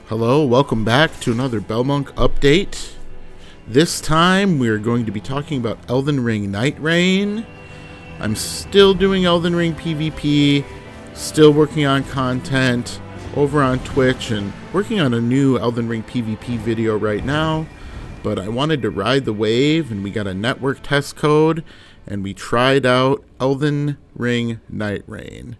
Hello, welcome back to another Belmonk update. This time we're going to be talking about Elden Ring Nightreign. I'm still doing Elden Ring PvP, still working on content over on Twitch, and working on a new Elden Ring PvP video right now. But I wanted to ride the wave, and we got a network test code, and we tried out Elden Ring Nightreign.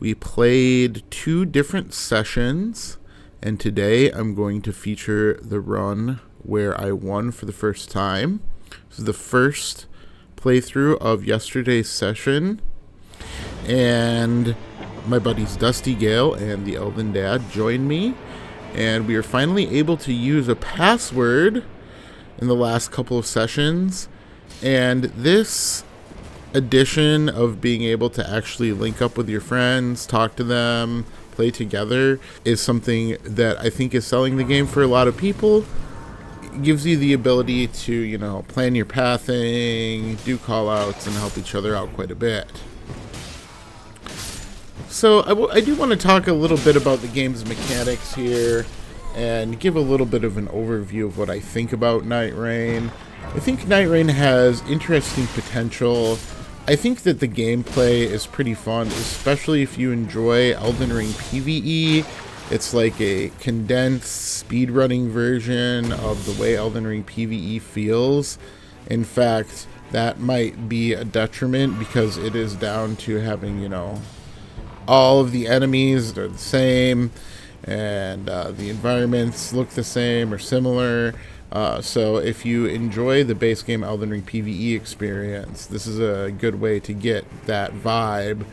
We played 2 different sessions. And today I'm going to feature the run where I won for the first time. This is the first playthrough of yesterday's session. And my buddies DustyGale and the Elden Dad joined me. And we are finally able to use a password in the last couple of sessions. And this addition of being able to actually link up with your friends, talk to them, play together is something that I think is selling the game for a lot of people. It gives you the ability to, plan your pathing, do call-outs, and help each other out quite a bit. So I do want to talk a little bit about the game's mechanics here and give a little bit of an overview of what I think about Nightreign. I think Nightreign has interesting potential. I think that the gameplay is pretty fun, especially if you enjoy Elden Ring PvE. It's like a condensed speedrunning version of the way Elden Ring PvE feels. In fact, that might be a detriment because it is down to having, all of the enemies are the same and the environments look the same or similar. So if you enjoy the base game Elden Ring PvE experience, this is a good way to get that vibe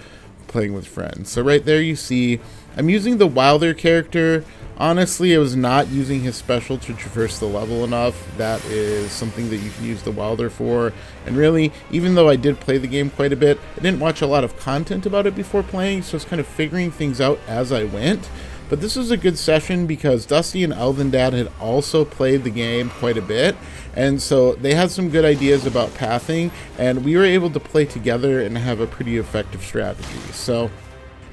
playing with friends. So right there you see I'm using the Wilder character. Honestly, I was not using his special to traverse the level enough. That is something that you can use the Wilder for. And really, even though I did play the game quite a bit, I didn't watch a lot of content about it before playing, so I was kind of figuring things out as I went. But this was a good session because Dusty and Elden Dad had also played the game quite a bit, and so they had some good ideas about pathing, and we were able to play together and have a pretty effective strategy. So,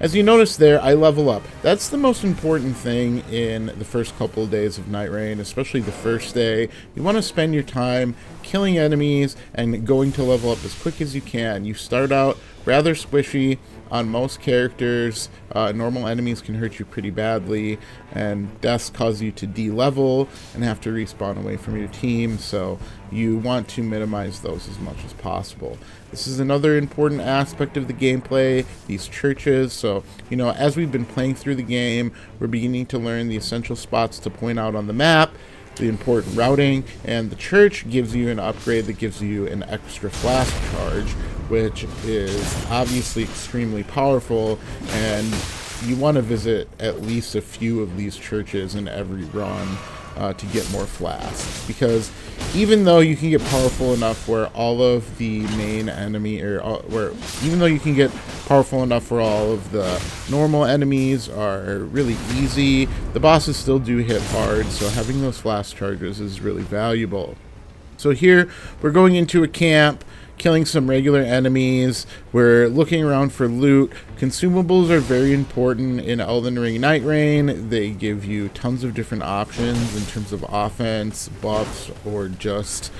as you notice there, I level up. That's the most important thing in the first couple of days of Nightreign, especially the first day. You want to spend your time killing enemies and going to level up as quick as you can. You start out rather squishy on most characters. Normal enemies can hurt you pretty badly, and deaths cause you to de-level and have to respawn away from your team, so you want to minimize those as much as possible. This is another important aspect of the gameplay, these churches. So, as we've been playing through the game, we're beginning to learn the essential spots to point out on the map, the important routing, and the church gives you an upgrade that gives you an extra flask charge, which is obviously extremely powerful, and you want to visit at least a few of these churches in every run to get more flasks, because even though you can get powerful enough where all of the main enemy, even though you can get powerful enough where all of the normal enemies are really easy, the bosses still do hit hard, so having those flask charges is really valuable. So here we're going into a camp, killing some regular enemies. We're looking around for loot. Consumables are very important in Elden Ring Nightreign. They give you tons of different options in terms of offense, buffs, or just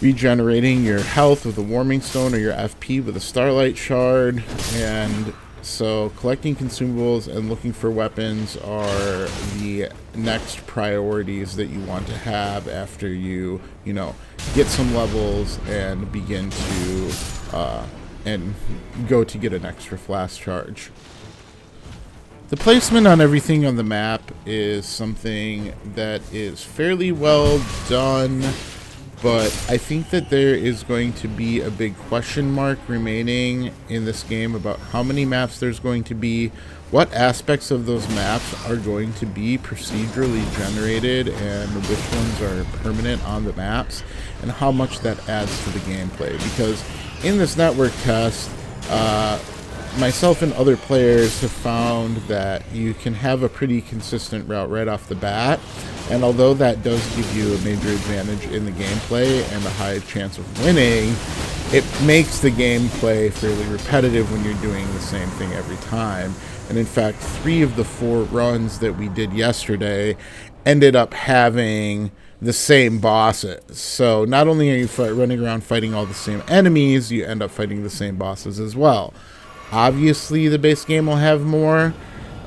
regenerating your health with a warming stone or your FP with a starlight shard. And so collecting consumables and looking for weapons are the next priorities that you want to have after you, get some levels and begin to and go to get an extra flask charge. The placement on everything on the map is something that is fairly well done, but I think that there is going to be a big question mark remaining in this game about how many maps there's going to be, what aspects of those maps are going to be procedurally generated, and which ones are permanent on the maps, and how much that adds to the gameplay. Because in this network test, myself and other players have found that you can have a pretty consistent route right off the bat, and although that does give you a major advantage in the gameplay and a high chance of winning, it makes the gameplay fairly repetitive when you're doing the same thing every time. And in fact, 3 of the 4 runs that we did yesterday ended up having the same bosses. So not only are you running around fighting all the same enemies, you end up fighting the same bosses as well. Obviously, the base game will have more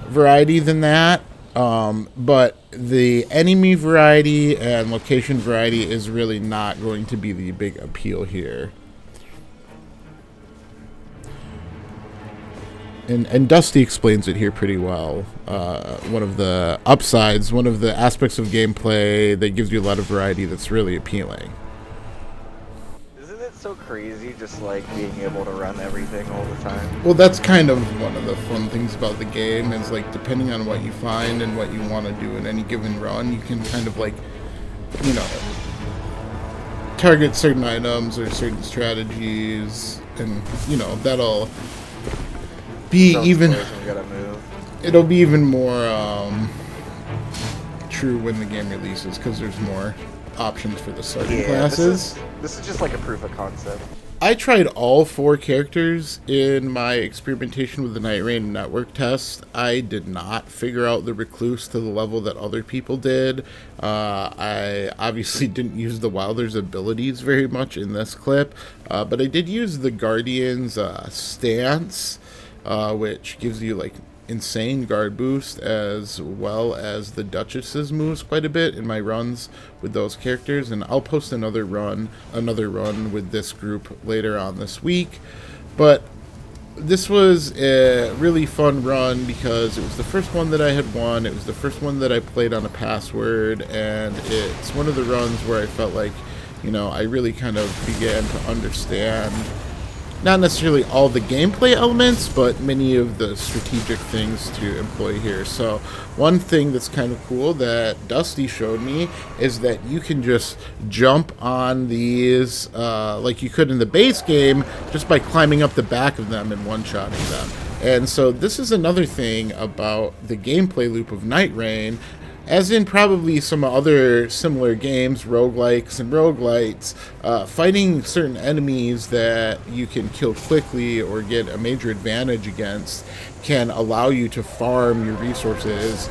variety than that, but the enemy variety and location variety is really not going to be the big appeal here. And Dusty explains it here pretty well. One of the upsides, one of the aspects of gameplay that gives you a lot of variety that's really appealing. Isn't it so crazy just like being able to run everything all the time? Well, that's kind of one of the fun things about the game is like depending on what you find and what you want to do in any given run, you can kind of like, you know, target certain items or certain strategies, and you know that'll be it'll be even more true when the game releases because there's more options for the starting classes. This is just like a proof of concept. I tried all 4 characters in my experimentation with the Nightreign network test. I did not figure out the Recluse to the level that other people did. I obviously didn't use the Wilder's abilities very much in this clip, but I did use the Guardian's stance, which gives you like insane guard boost, as well as the Duchess's moves quite a bit in my runs with those characters, and I'll post another run with this group later on this week. But this was a really fun run because it was the first one that I had won, it was the first one that I played on a password, and it's one of the runs where I felt like, you know, I really kind of began to understand not necessarily all the gameplay elements, but many of the strategic things to employ here. So one thing that's kind of cool that Dusty showed me is that you can just jump on these like you could in the base game just by climbing up the back of them and one-shotting them. And so this is another thing about the gameplay loop of Nightreign. As in probably some other similar games, roguelikes and roguelites, fighting certain enemies that you can kill quickly or get a major advantage against can allow you to farm your resources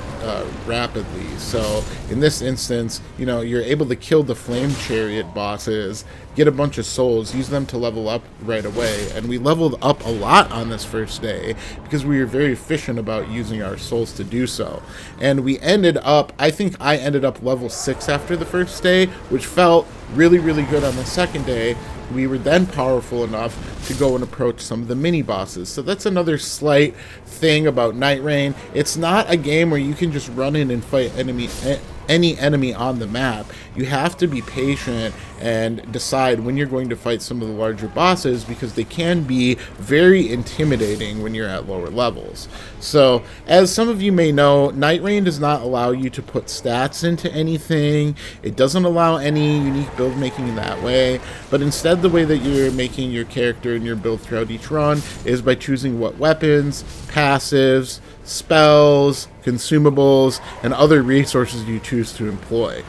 rapidly. So in this instance, you know, you're able to kill the Flame Chariot bosses, get a bunch of souls, use them to level up right away. And we leveled up a lot on this first day because we were very efficient about using our souls to do so. And we ended up, I think I ended up level 6 after the first day, which felt really, really good on the second day. We were then powerful enough to go and approach some of the mini bosses. So that's another slight thing about Nightreign. It's not a game where you can just run in and fight any enemy on the map. You have to be patient and decide when you're going to fight some of the larger bosses because they can be very intimidating when you're at lower levels. So, as some of you may know, Nightreign does not allow you to put stats into anything. It doesn't allow any unique build making in that way, but instead the way that you're making your character and your build throughout each run is by choosing what weapons, passives, spells, consumables, and other resources you choose to employ.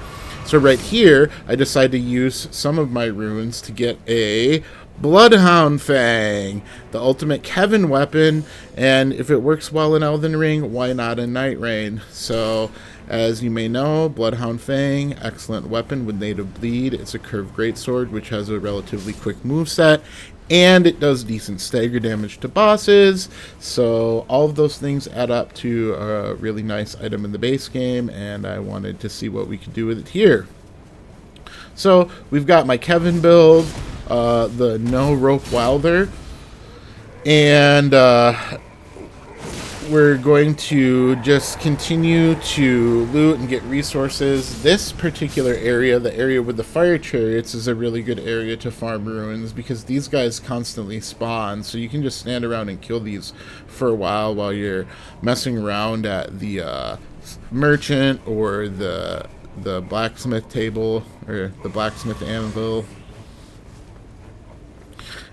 So right here, I decide to use some of my runes to get a Bloodhound Fang, the ultimate Kevin weapon, and if it works well in Elden Ring, why not in Nightreign? So, as you may know, Bloodhound Fang, excellent weapon with native bleed. It's a curved greatsword, which has a relatively quick moveset, and it does decent stagger damage to bosses. So all of those things add up to a really nice item in the base game, and I wanted to see what we could do with it here. So we've got my Kevin build, the No Rope Wilder, and we're going to just continue to loot and get resources. This particular area, the area with the fire chariots, is a really good area to farm ruins because these guys constantly spawn, so you can just stand around and kill these for a while you're messing around at the merchant or the blacksmith table or the blacksmith anvil.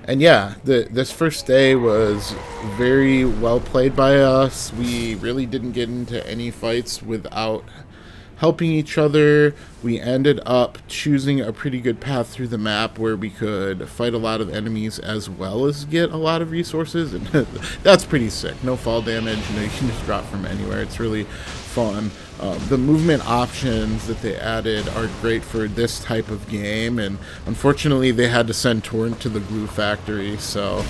And yeah, this first day was very well played by us. We really didn't get into any fights without helping each other. We ended up choosing a pretty good path through the map where we could fight a lot of enemies as well as get a lot of resources, and that's pretty sick. No fall damage, you know, you can just drop from anywhere. It's really fun. The movement options that they added are great for this type of game, and unfortunately they had to send Torrent to the glue factory, so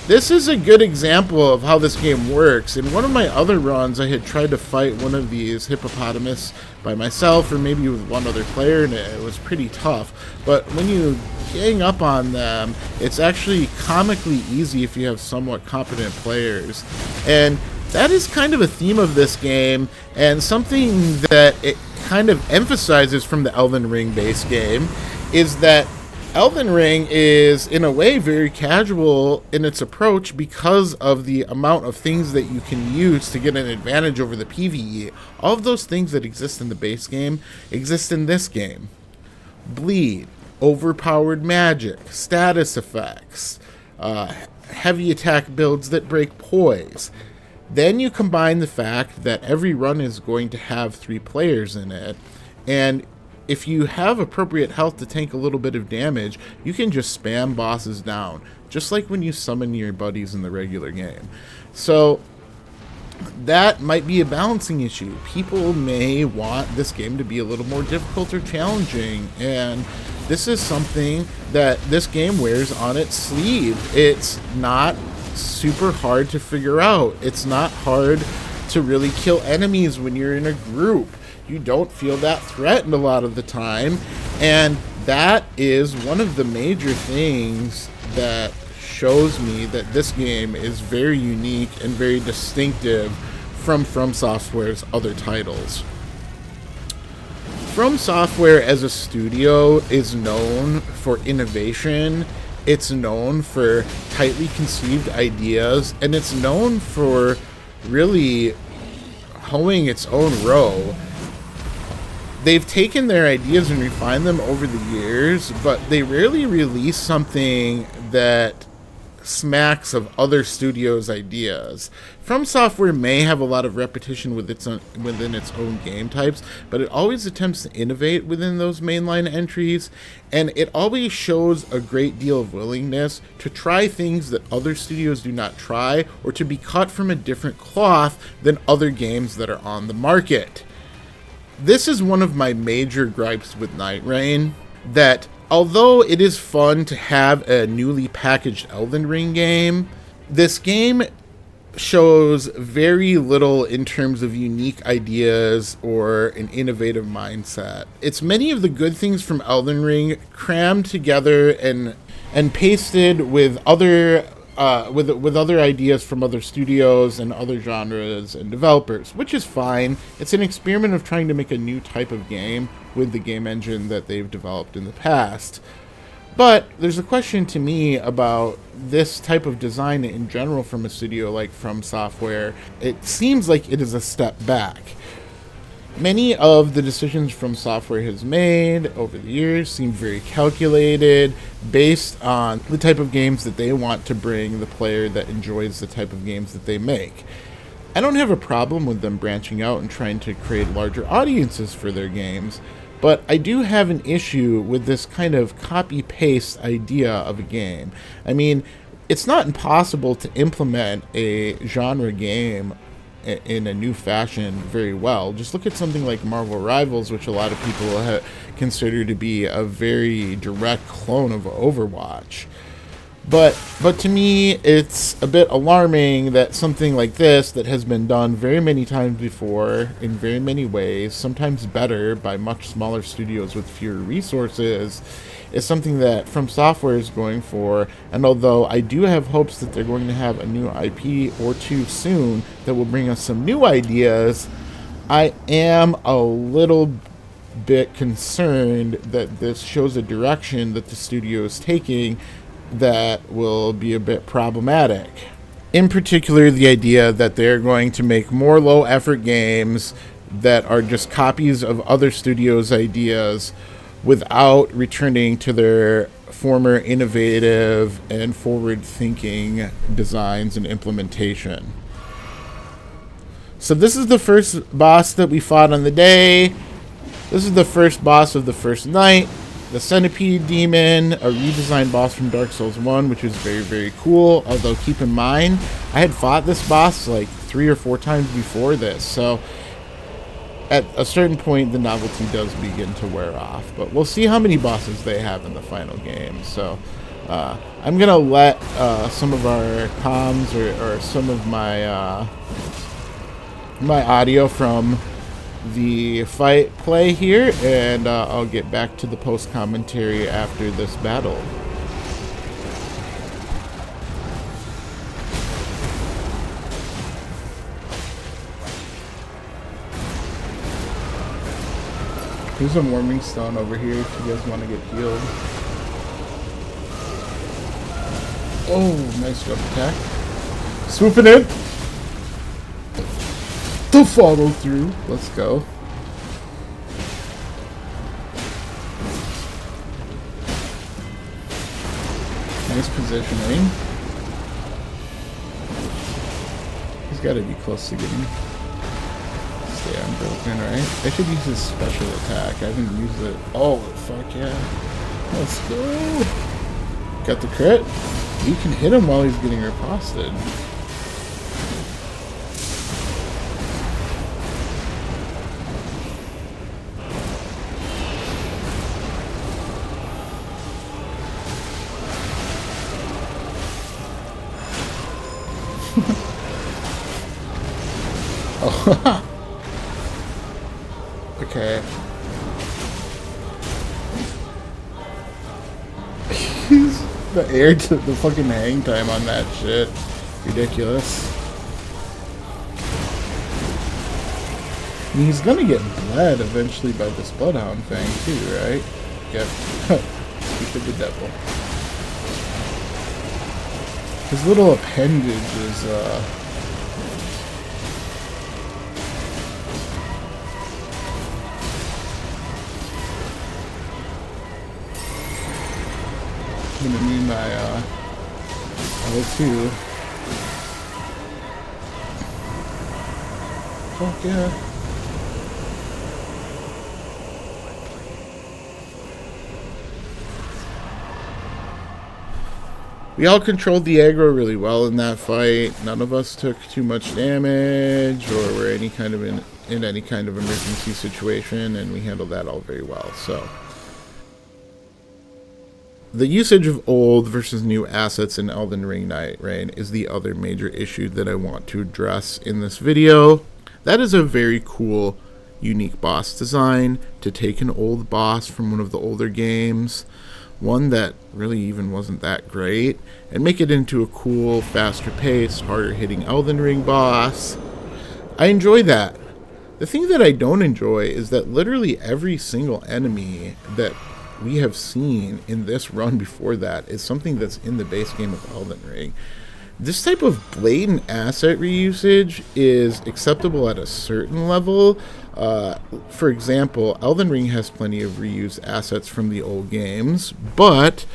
this is a good example of how this game works. In one of my other runs, I had tried to fight one of these hippopotamus by myself or maybe with one other player, and it was pretty tough. But when you gang up on them, it's actually comically easy if you have somewhat competent players. And that is kind of a theme of this game, and something that it kind of emphasizes from the Elden Ring base game is that Elden Ring is, in a way, very casual in its approach because of the amount of things that you can use to get an advantage over the PvE. All of those things that exist in the base game exist in this game. Bleed, overpowered magic, status effects, heavy attack builds that break poise. Then you combine the fact that every run is going to have 3 players in it, and if you have appropriate health to tank a little bit of damage, you can just spam bosses down, just like when you summon your buddies in the regular game. So that might be a balancing issue. People may want this game to be a little more difficult or challenging, and this is something that this game wears on its sleeve. It's not super hard to figure out. It's not hard to really kill enemies when you're in a group. You don't feel that threatened a lot of the time, and that is one of the major things that shows me that this game is very unique and very distinctive from Software's other titles. From Software as a studio is known for innovation, it's known for tightly conceived ideas, and it's known for really hoeing its own row. They've taken their ideas and refined them over the years, but they rarely release something that smacks of other studios' ideas. From Software may have a lot of repetition within its own game types, but it always attempts to innovate within those mainline entries, and it always shows a great deal of willingness to try things that other studios do not try, or to be cut from a different cloth than other games that are on the market. This is one of my major gripes with Nightreign, that although it is fun to have a newly packaged Elden Ring game, this game shows very little in terms of unique ideas or an innovative mindset. It's many of the good things from Elden Ring crammed together and pasted with other other ideas from other studios and other genres and developers, which is fine. It's an experiment of trying to make a new type of game with the game engine that they've developed in the past. But there's a question to me about this type of design in general from a studio like From Software. It seems like it is a step back. Many of the decisions From Software has made over the years seem very calculated, based on the type of games that they want to bring the player that enjoys the type of games that they make. I don't have a problem with them branching out and trying to create larger audiences for their games, but I do have an issue with this kind of copy-paste idea of a game. I mean, it's not impossible to implement a genre game in a new fashion very well. Just look at something like Marvel Rivals, which a lot of people consider to be a very direct clone of Overwatch. But to me, it's a bit alarming that something like this, that has been done very many times before, in very many ways, sometimes better by much smaller studios with fewer resources, is something that From Software is going for. And although I do have hopes that they're going to have a new IP or two soon that will bring us some new ideas, I am a little bit concerned that this shows a direction that the studio is taking that will be a bit problematic. In particular, the idea that they're going to make more low-effort games that are just copies of other studios' ideas without returning to their former innovative and forward-thinking designs and implementation. So this is the first boss that we fought on the day. This is the first boss of the first night. The Centipede Demon, a redesigned boss from Dark Souls 1, which is very, very cool. Although, keep in mind, I had fought this boss like 3 or 4 times before this. So, at a certain point, the novelty does begin to wear off. But we'll see how many bosses they have in the final game. So, I'm going to let some of our comms or some of my, my audio from the fight play here, and I'll get back to the post commentary after this battle. There's a warming stone over here if you guys want to get healed. Oh, nice jump attack. Swooping in. The follow through. Let's go. Nice positioning. He's got to be close to getting. Stay unbroken, right? I should use his special attack. I haven't used it. Oh, fuck yeah. Let's go. Got the crit. You can hit him while he's getting riposted. Oh. Okay. The air to the fucking hang time on that shit. Ridiculous. I mean, he's gonna get bled eventually by this bloodhound thing too, right? Yep. Speak of the devil. His little appendage is gonna need my L2. Fuck yeah. We all controlled the aggro really well in that fight. None of us took too much damage or were any kind of in any kind of emergency situation, and we handled that all very well. So the usage of old versus new assets in Elden Ring Nightreign is the other major issue that I want to address in this video. That is a very cool, unique boss design to take an old boss from one of the older games, one that really even wasn't that great, and make it into a cool, faster paced, harder hitting Elden Ring boss. I enjoy that. The thing that I don't enjoy is that literally every single enemy that we have seen in this run before that is something that's in the base game of Elden Ring. This type of blatant asset reusage is acceptable at a certain level. For example, Elden Ring has plenty of reused assets from the old games, but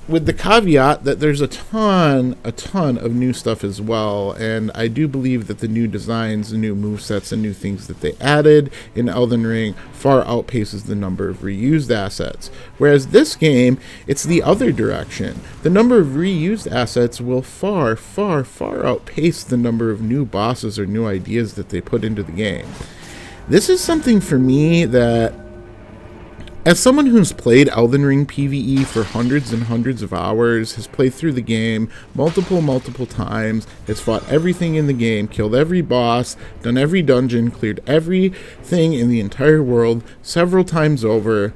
with the caveat that there's a ton of new stuff as well, and I do believe that the new designs, the new movesets, and new things that they added in Elden Ring far outpaces the number of reused assets. Whereas this game, it's the other direction. The number of reused assets will far outpace the number of new bosses or new ideas that they put into the game. This is something for me that, as someone who's played Elden Ring PvE for hundreds and hundreds of hours, has played through the game multiple times, has fought everything in the game, killed every boss, done every dungeon, cleared everything in the entire world several times over,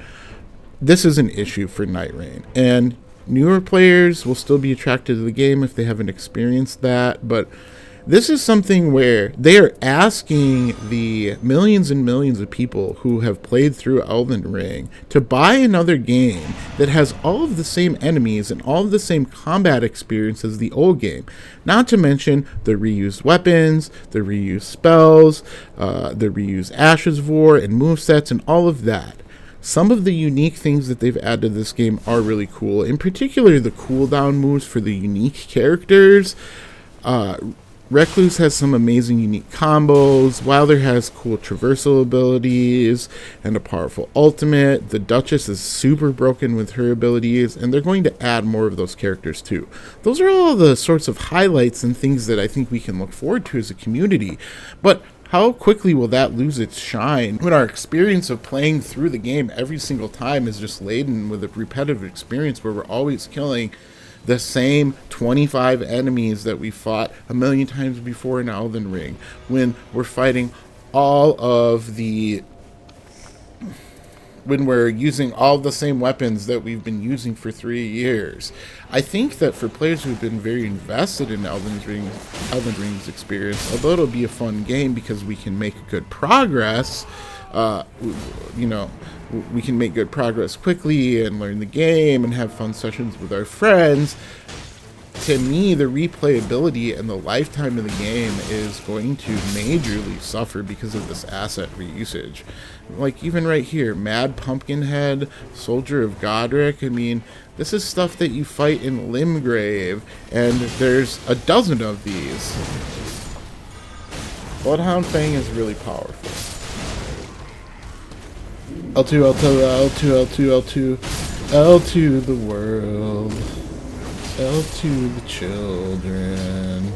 this is an issue for Nightreign. And newer players will still be attracted to the game if they haven't experienced that, but this is something where they are asking the millions and millions of people who have played through Elden Ring to buy another game that has all of the same enemies and all of the same combat experience as the old game. Not to mention the reused weapons, the reused spells, the reused Ashes of War and movesets and all of that. Some of the unique things that they've added to this game are really cool. In particular, the cooldown moves for the unique characters Recluse has some amazing unique combos. Wilder has cool traversal abilities and a powerful ultimate. The Duchess is super broken with her abilities, and they're going to add more of those characters too. Those are all the sorts of highlights and things that I think we can look forward to as a community. But how quickly will that lose its shine when our experience of playing through the game every single time is just laden with a repetitive experience where we're always killing the same 25 enemies that we fought a million times before in Elden Ring, when we're fighting all of the... when we're using all the same weapons that we've been using for 3 years. I think that for players who've been very invested in Elden Ring's experience, although it'll be a fun game because we can make good progress, we can make good progress quickly and learn the game and have fun sessions with our friends. To me, the replayability and the lifetime of the game is going to majorly suffer because of this asset reusage. Like, even right here, Mad Pumpkinhead, Soldier of Godric, I mean, this is stuff that you fight in Limgrave, and there's a dozen of these. Bloodhound Fang is really powerful. L2, L2, L2, L2, L2, L2 the world. L2 the children.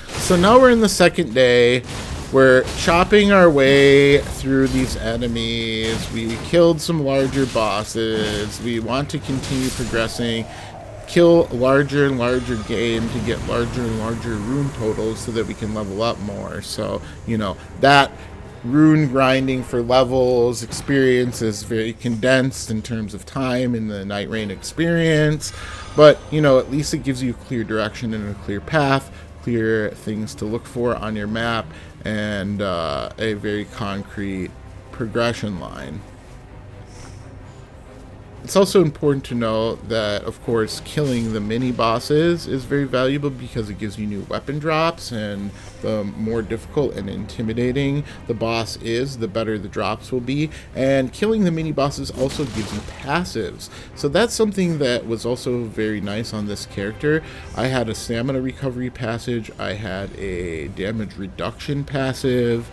So now we're in the second day. We're chopping our way through these enemies. We killed some larger bosses. We want to continue progressing, kill larger and larger game to get larger and larger rune totals so that we can level up more. So, that rune grinding for levels experience is very condensed in terms of time in the Nightreign experience, but at least it gives you clear direction and a clear path, clear things to look for on your map, and a very concrete progression line. It's also important to know that, of course, killing the mini bosses is very valuable because it gives you new weapon drops, and the more difficult and intimidating the boss is, the better the drops will be. And killing the mini bosses also gives you passives. So that's something that was also very nice on this character. I had a stamina recovery passage, I had a damage reduction passive.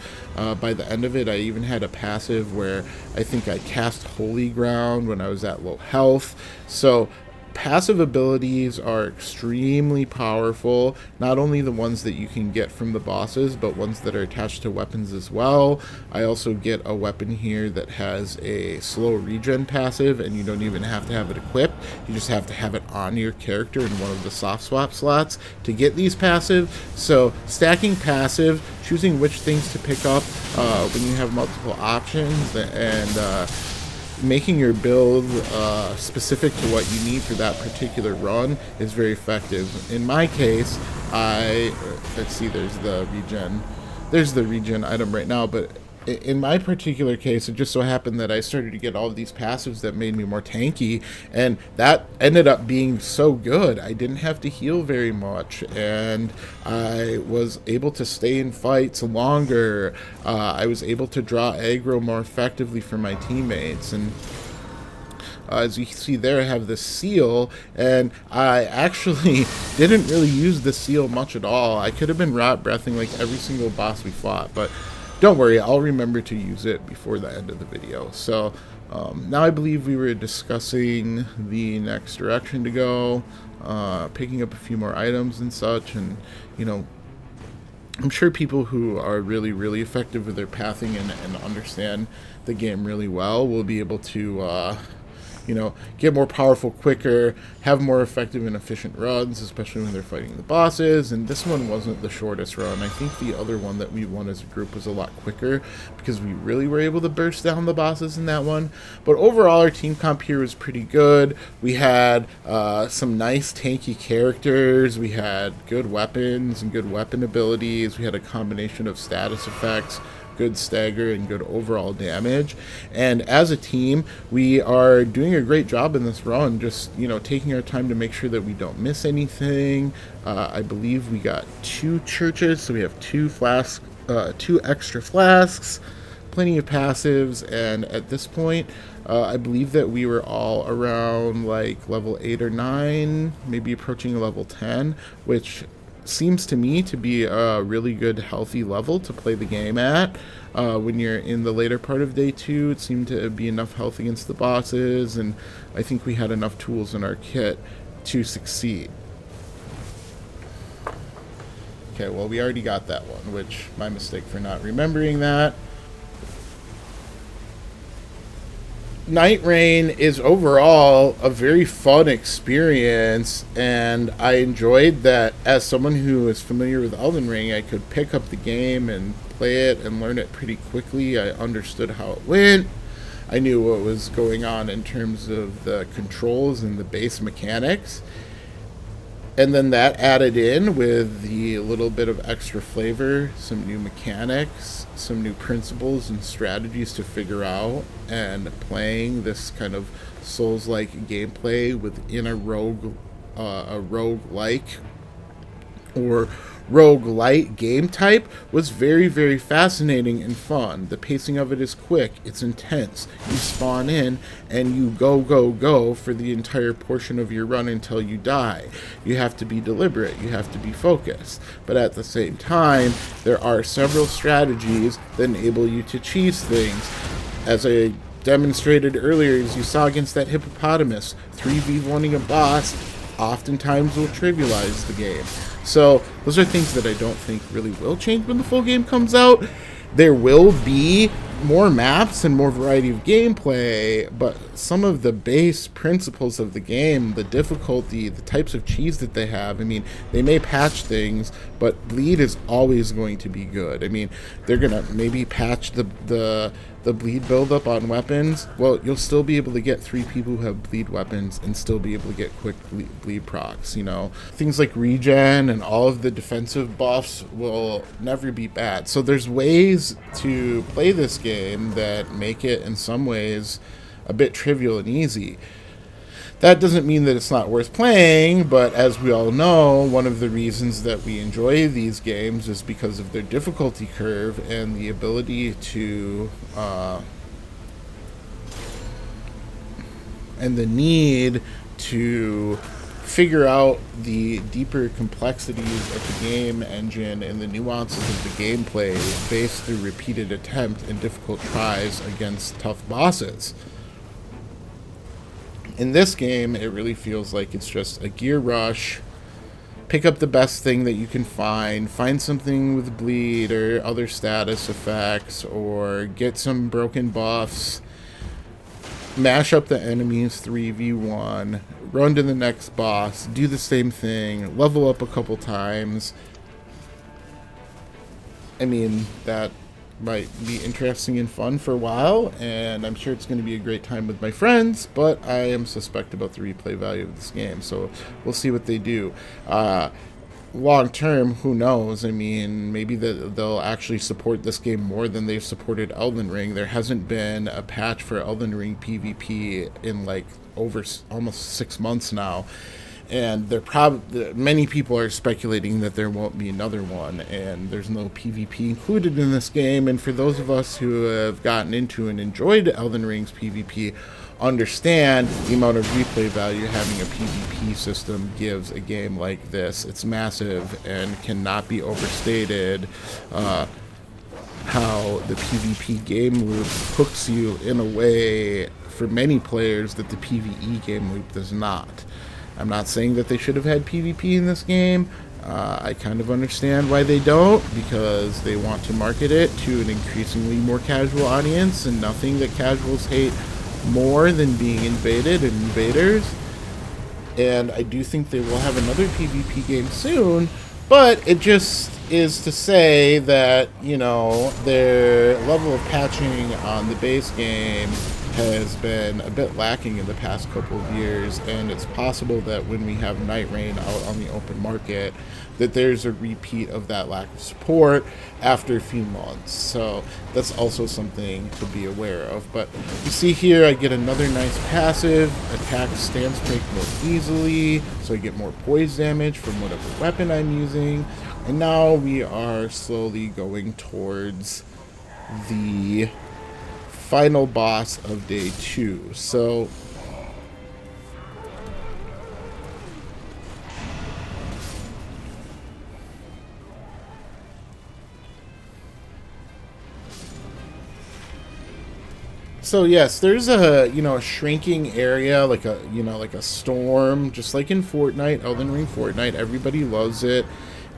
By the end of it, I even had a passive where I think I cast Holy Ground when I was at low health. So passive abilities are extremely powerful, not only the ones that you can get from the bosses, but ones that are attached to weapons as well. I also get a weapon here that has a slow regen passive, and you don't even have to have it equipped. You just have to have it on your character in one of the soft swap slots to get these passive. So stacking passive, choosing which things to pick up when you have multiple options, and making your build specific to what you need for that particular run is very effective. In my case, let's see, there's the regen item right now, but in my particular case, it just so happened that I started to get all of these passives that made me more tanky, and that ended up being so good. I didn't have to heal very much, and I was able to stay in fights longer. I was able to draw aggro more effectively for my teammates, and as you see there, I have this seal, and I actually didn't really use the seal much at all. I could have been rot breathing like every single boss we fought, but don't worry, I'll remember to use it before the end of the video. So now I believe we were discussing the next direction to go, picking up a few more items and such, and I'm sure people who are really, really effective with their pathing and understand the game really well will be able to get more powerful quicker, have more effective and efficient runs, especially when they're fighting the bosses. And this one wasn't the shortest run. I think the other one that we won as a group was a lot quicker because we really were able to burst down the bosses in that one. But overall, our team comp here was pretty good. We had some nice tanky characters. We had good weapons and good weapon abilities. We had a combination of status effects, good stagger, and good overall damage. And as a team, we are doing a great job in this run, just taking our time to make sure that we don't miss anything. I believe we got 2 churches, so we have 2 flasks, 2 extra flasks, plenty of passives, and at this point I believe that we were all around like level 8 or 9, maybe approaching level 10, which seems to me to be a really good, healthy level to play the game at. When you're in the later part of day 2, it seemed to be enough health against the bosses, and I think we had enough tools in our kit to succeed. Okay, well, we already got that one, which, my mistake for not remembering that. Nightreign is overall a very fun experience, and I enjoyed that as someone who is familiar with Elden Ring, I could pick up the game and play it and learn it pretty quickly. I understood how it went. I knew what was going on in terms of the controls and the base mechanics. And then that added in with the little bit of extra flavor, some new mechanics, some new principles and strategies to figure out, and playing this kind of Souls-like gameplay within a roguelike or roguelite game type was very, very fascinating and fun. The pacing of it is quick, it's intense. You spawn in and you go for the entire portion of your run until you die. You have to be deliberate, you have to be focused, but at the same time there are several strategies that enable you to cheese things. As I demonstrated earlier, as you saw against that hippopotamus, 3v1ing a boss oftentimes will trivialize the game. So those are things that I don't think really will change when the full game comes out. There will be more maps and more variety of gameplay, but some of the base principles of the game, the difficulty, the types of cheese that they have, I mean, they may patch things, but bleed is always going to be good. I mean, they're gonna maybe patch the bleed buildup on weapons. Well, you'll still be able to get 3 people who have bleed weapons and still be able to get quick bleed procs, you know. Things like regen and all of the defensive buffs will never be bad. So there's ways to play this game that make it in some ways a bit trivial and easy. That doesn't mean that it's not worth playing, but as we all know, one of the reasons that we enjoy these games is because of their difficulty curve and the ability to, and the need to figure out the deeper complexities of the game engine and the nuances of the gameplay based through repeated attempt and difficult tries against tough bosses. In this game, it really feels like it's just a gear rush. Pick up the best thing that you can find something with bleed or other status effects, or get some broken buffs, mash up the enemies 3v1, run to the next boss, do the same thing, level up a couple times. I mean, that might be interesting and fun for a while, and I'm sure it's going to be a great time with my friends, but I am suspect about the replay value of this game, so we'll see what they do. Long term, who knows? I mean, maybe they'll actually support this game more than they've supported Elden Ring. There hasn't been a patch for Elden Ring PvP in like over almost 6 months now. And many people are speculating that there won't be another one, and there's no PvP included in this game. And for those of us who have gotten into and enjoyed Elden Ring's PvP, understand the amount of replay value having a PvP system gives a game like this. It's massive and cannot be overstated. How the PvP game loop hooks you in a way for many players that the PvE game loop does not. I'm not saying that they should have had PvP in this game. I kind of understand why they don't, because they want to market it to an increasingly more casual audience, and nothing that casuals hate more than being invaded and invaders. And I do think they will have another PvP game soon, but it just is to say that, you know, their level of patching on the base game has been a bit lacking in the past couple of years, and it's possible that when we have Nightreign out on the open market, that there's a repeat of that lack of support after a few months. So that's also something to be aware of. But you see here, I get another nice passive. Attack stance break more easily, so I get more poise damage from whatever weapon I'm using. And now we are slowly going towards the final boss of day 2. So So yes, there's a a shrinking area, like a like a storm, just like in Fortnite, Elden Ring Fortnite. Everybody loves it.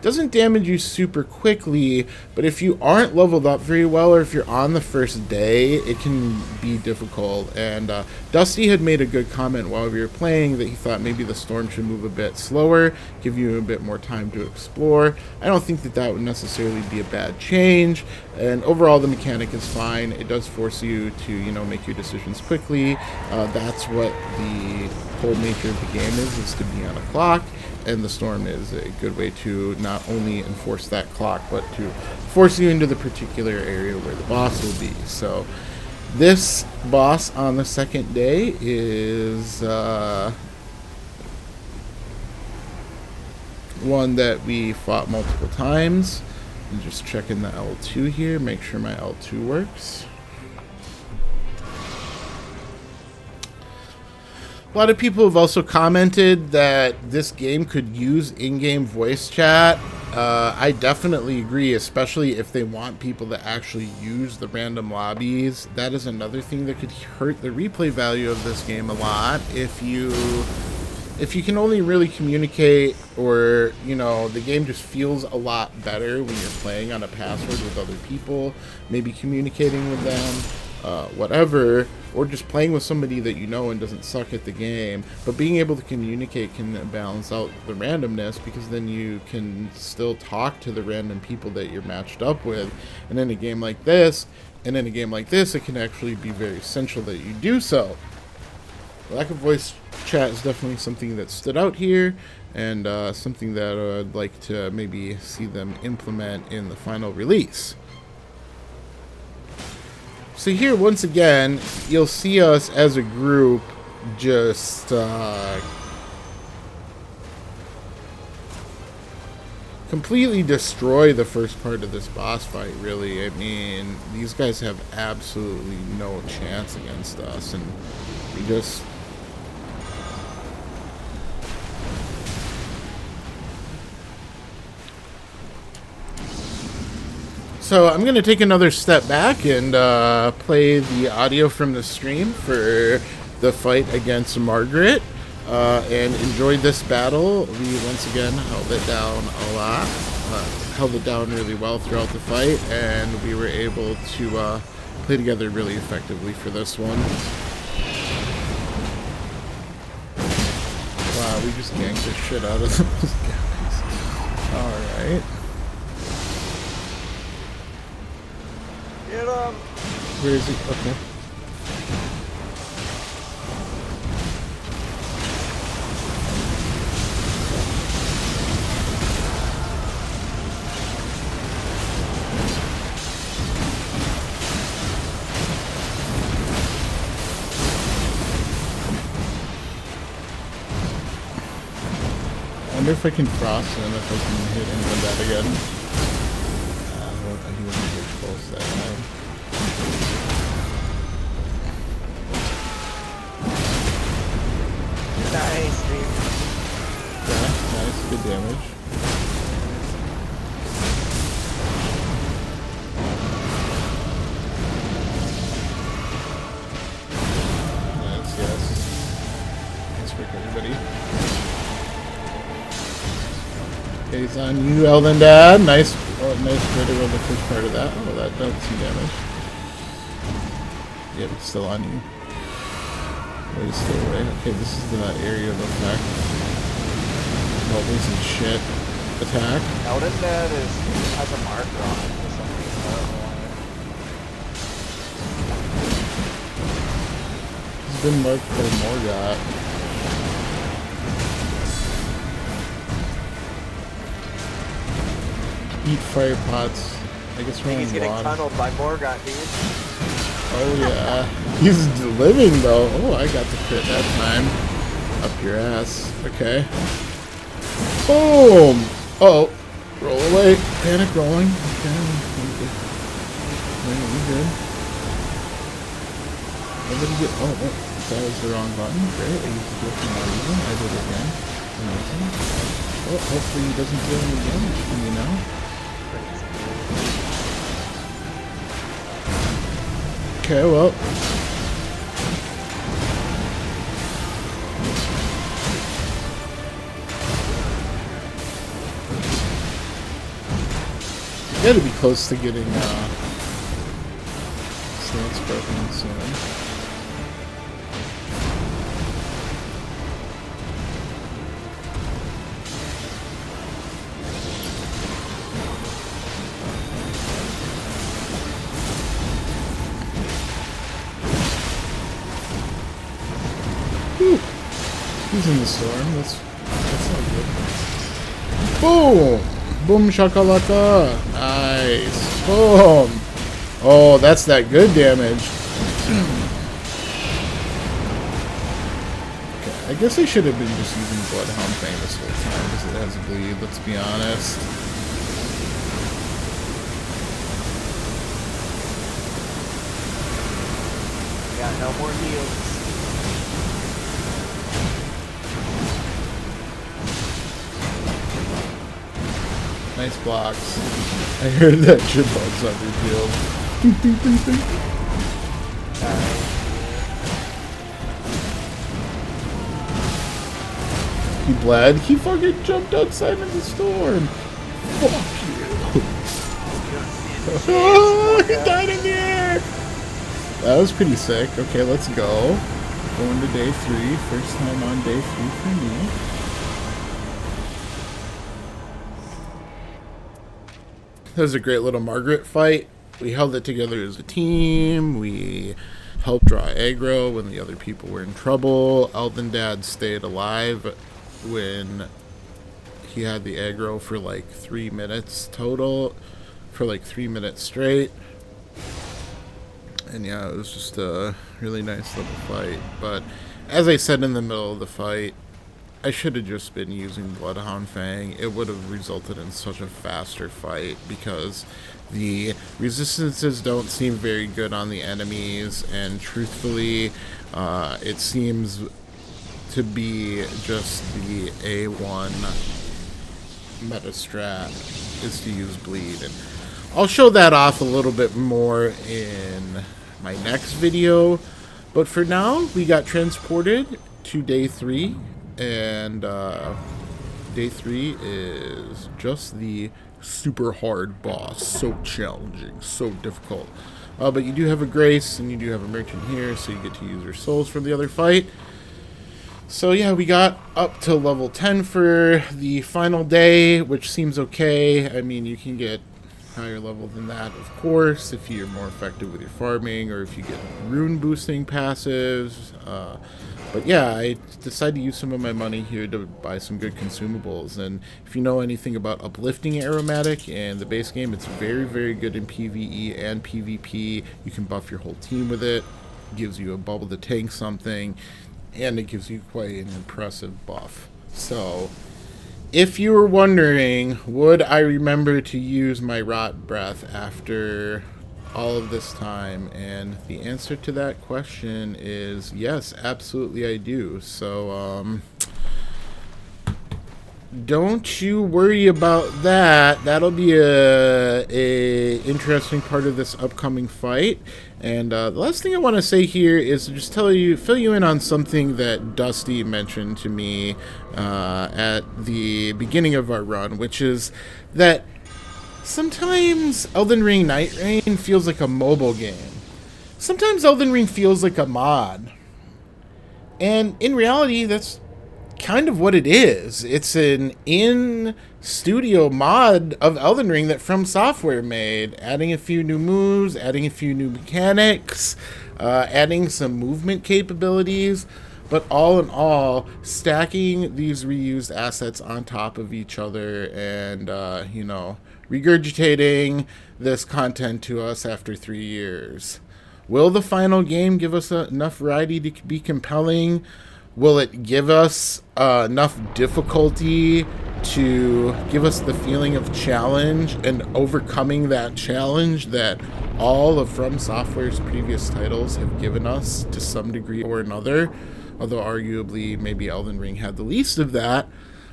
Doesn't damage you super quickly, but if you aren't leveled up very well, or if you're on the first day, it can be difficult. And Dusty had made a good comment while we were playing that he thought maybe the storm should move a bit slower, give you a bit more time to explore. I don't think that that would necessarily be a bad change, and overall the mechanic is fine. It does force you to make your decisions quickly. That's what the whole nature of the game is to be on a clock, and the storm is a good way to not only enforce that clock, but to force you into the particular area where the boss will be. So this boss on the second day is one that we fought multiple times. I'm just checking the L2 here, make sure my L2 works. A lot of people have also commented that this game could use in-game voice chat. I definitely agree, especially if they want people to actually use the random lobbies. That is another thing that could hurt the replay value of this game a lot. If you can only really communicate, or the game just feels a lot better when you're playing on a password with other people, maybe communicating with them, whatever, or just playing with somebody that and doesn't suck at the game, but being able to communicate can balance out the randomness, because then you can still talk to the random people that you're matched up with. And in a game like this, it can actually be very essential that you do so. Lack of voice chat is definitely something that stood out here, and something that I'd like to maybe see them implement in the final release. So here, once again, you'll see us as a group just completely destroy the first part of this boss fight, really. I mean, these guys have absolutely no chance against us, and we just... So I'm going to take another step back and play the audio from the stream for the fight against Margaret, and enjoyed this battle. We once again held it down a lot, held it down really well throughout the fight, and we were able to play together really effectively for this one. Wow, we just ganked the shit out of those guys. Alright. Get him! Where is he? Okay. I wonder if I can cross him, if I can hit him with that again. He wasn't very close that time. Nice, dude. Yeah, nice, good damage. Nice, yes. Nice work, everybody. Okay, he's on you, Elden Dad. Nice, nice critical the first part of that. Oh, that does some damage. Yep, it's still on you. Oh, he's still away. Okay, this is the area of effect. Levels and shit. Attack. Elden Dad has a marker on it for some reason. I don't know why. He's been marked by Morgot. Eat fire pots. I guess we're He's on getting water. tunneled by Morgot, dude. Oh yeah. He's living though. Oh, I got the crit that time. Up your ass. Okay. Boom! Oh, roll away. Panic rolling. Okay. We good. Nobody get. Oh, that was the wrong button. Great. I used to do it for no reason. I did it again. Amazing. Oh, hopefully he doesn't deal any damage to me now. Okay, well, gotta be close to getting stance broken soon. Whew. He's in the storm. That's not good. Boom! Boom shakalaka! Nice. Boom! Oh, that's that good damage. Okay, I guess I should have been just using Bloodhound Fang this whole time because it has a bleed, let's be honest. Got no more heals. Nice blocks. I heard that Chipmug's on your field. He bled. He fucking jumped outside in the storm. Fuck you. Oh, he died in the air. That was pretty sick. Okay, let's go. Going to day 3. First time on day 3 for me. That was a great little Margaret fight. We held it together as a team. We helped draw aggro when the other people were in trouble. Elden Dad stayed alive when he had the aggro for like 3 minutes total. For like 3 minutes straight. And yeah, it was just a really nice little fight. But as I said in the middle of the fight, I should have just been using Bloodhound Fang. It would have resulted in such a faster fight because the resistances don't seem very good on the enemies, and truthfully, it seems to be just the A1 meta strat is to use bleed. And I'll show that off a little bit more in my next video. But for now, we got transported to day 3. And day 3 is just the super hard boss. So challenging, so difficult. But you do have a Grace and you do have a Merchant here, so you get to use your souls from the other fight. So yeah, we got up to level 10 for the final day, which seems okay. I mean, you can get higher level than that, of course, if you're more effective with your farming or if you get rune boosting passives. But yeah, I decided to use some of my money here to buy some good consumables. And if you know anything about uplifting aromatic and the base game, it's very, very good in PvE and PvP. You can buff your whole team with it. It gives you a bubble to tank something, and it gives you quite an impressive buff. So if you were wondering, would I remember to use my Rot Breath after all of this time? And the answer to that question is yes, absolutely I do. So don't you worry about that. That'll be a interesting part of this upcoming fight. And the last thing I want to say here is to just fill you in on something that Dusty mentioned to me at the beginning of our run, which is that sometimes Elden Ring Nightreign feels like a mobile game. Sometimes Elden Ring feels like a mod. And in reality, that's kind of what it is. It's an in-studio mod of Elden Ring that From Software made, adding a few new moves, adding a few new mechanics, adding some movement capabilities, but all in all, stacking these reused assets on top of each other and, you know, regurgitating this content to us after 3 years. Will the final game give us enough variety to be compelling? Will it give us enough difficulty to give us the feeling of challenge and overcoming that challenge that all of From Software's previous titles have given us to some degree or another? Although arguably maybe Elden Ring had the least of that.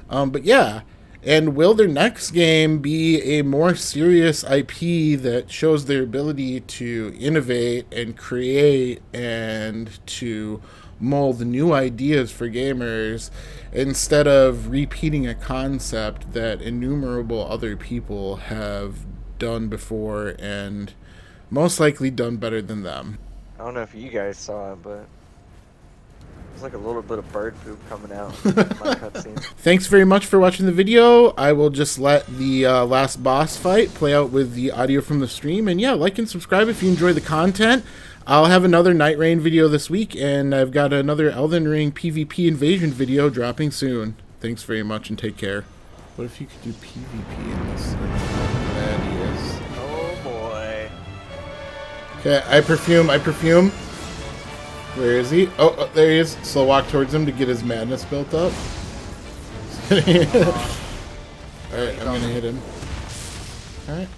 But yeah. And will their next game be a more serious IP that shows their ability to innovate and create and to mold new ideas for gamers instead of repeating a concept that innumerable other people have done before, and most likely done better than them. I don't know if you guys saw it, but there's like a little bit of bird poop coming out in my cutscene. Thanks very much for watching the video. I will just let the last boss fight play out with the audio from the stream. And yeah, like and subscribe if you enjoy the content. I'll have another Nightreign video this week, and I've got another Elden Ring PvP invasion video dropping soon. Thanks very much and take care. What if you could do PvP in this? That is. Oh boy. Okay, I perfume. Where is he? Oh, there he is. Slow walk towards him to get his madness built up. Alright, I'm gonna hit him. Alright.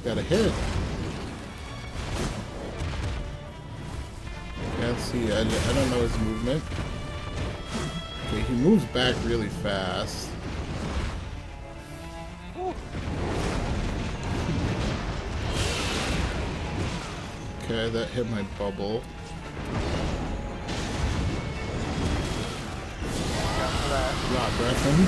Got a hit. Okay, let's see. I don't know his movement. Okay, he moves back really fast. Okay, that hit my bubble. Rot breath him.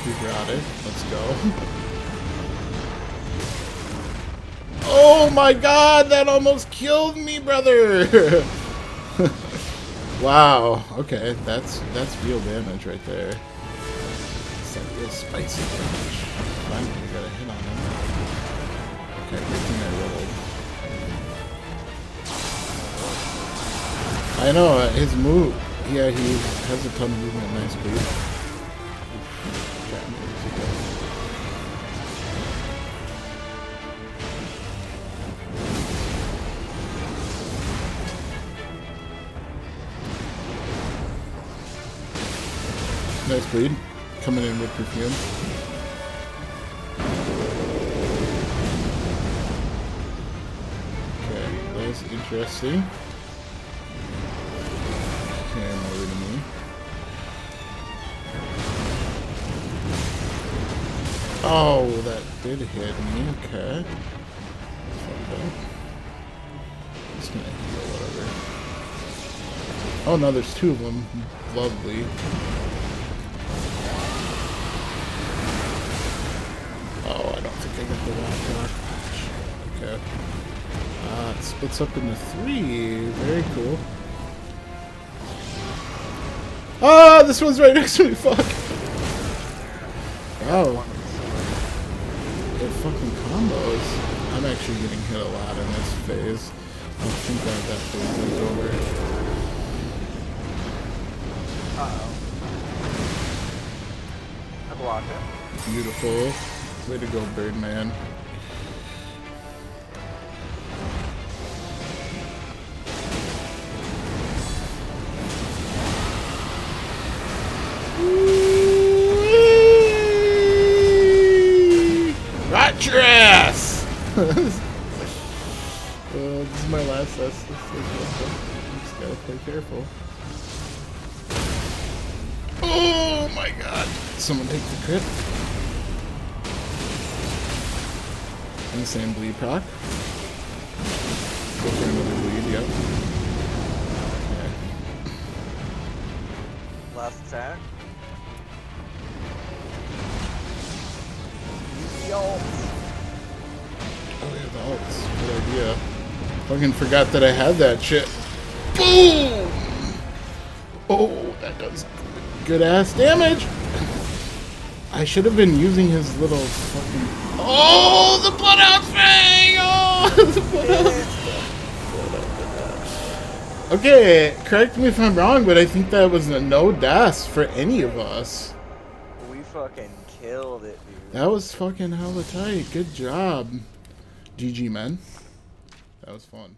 He's rotted. Let's go. Oh my god, that almost killed me, brother! Wow. Okay, that's real damage right there. It's that real spicy damage. Finally got a hit on him. Okay, good thing I rolled. I know, his move. Yeah, he has a ton of movement. Nice move. Nice bleed. Coming in with perfume. Okay, that was interesting. Came over to me. Oh, that did hit me. Okay. Just gonna heal whatever. Oh no, there's two of them. Lovely. Oh, I don't think I got the rock. Okay. It splits up into 3. Very cool. Ah, this one's right next to me. Fuck. Wow. It fucking combos. I'm actually getting hit a lot in this phase. I think that phase is over. Uh-oh. I blocked it. Beautiful. Way to go, Birdman. Right your ass! This is my last test. Just gotta play careful. Oh my god! Someone take the crit. Insane bleed proc. Go for another bleed, yep. Okay. Last attack. Use the ults. Oh yeah, the ults. Good idea. Fucking forgot that I had that shit. Boom! Oh, that does good ass damage! I should have been using his little fucking... Oh, the bloodhound fang! Oh, the bloodhound. Okay, correct me if I'm wrong, but I think that was a no das for any of us. We fucking killed it, dude. That was fucking hella tight. Good job. GG, man. That was fun.